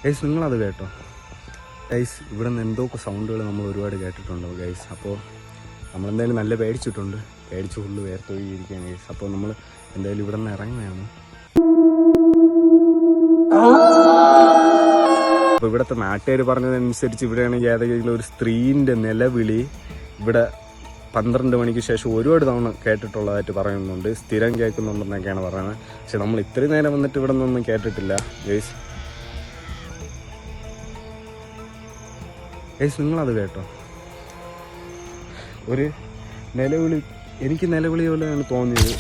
Guys നിങ്ങളത് കേട്ടോ guys? ഇവിടെ നിന്ന് എന്തൊക്കെ സൗണ്ടുകൾ നമ്മൾ ഒരുപാട് കേട്ടിട്ടുണ്ടോ ഗൈസ്? അപ്പോൾ നമ്മളെന്തായാലും നല്ല പേടിച്ച് ഫുള്ള് വേർത്തൊഴുകിയിരിക്കുകയാണ് ഗൈസ്. അപ്പോൾ നമ്മൾ എന്തായാലും ഇവിടെ നിന്ന് ഇറങ്ങുകയാണ്. അപ്പോൾ ഇവിടുത്തെ നാട്ടുകാർ പറഞ്ഞതനുസരിച്ച് ഇവിടെയാണെങ്കിൽ ഏതെങ്കിലും ഒരു സ്ത്രീൻ്റെ നിലവിളി ഇവിടെ 12 മണിക്ക് ശേഷം ഒരുപാട് തവണ കേട്ടിട്ടുള്ളതായിട്ട് പറയുന്നുണ്ട്. സ്ഥിരം കേൾക്കുന്നുണ്ടെന്നൊക്കെയാണ് പറയുന്നത്. പക്ഷെ നമ്മൾ ഇത്രയും നേരം വന്നിട്ട് ഇവിടെ നിന്നൊന്നും കേട്ടിട്ടില്ല ഗൈസ്. നിങ്ങളത് കേട്ടോ? ഒരു നിലവിളി, എനിക്ക് നിലവിളി പോലെയാണ് തോന്നിയത്.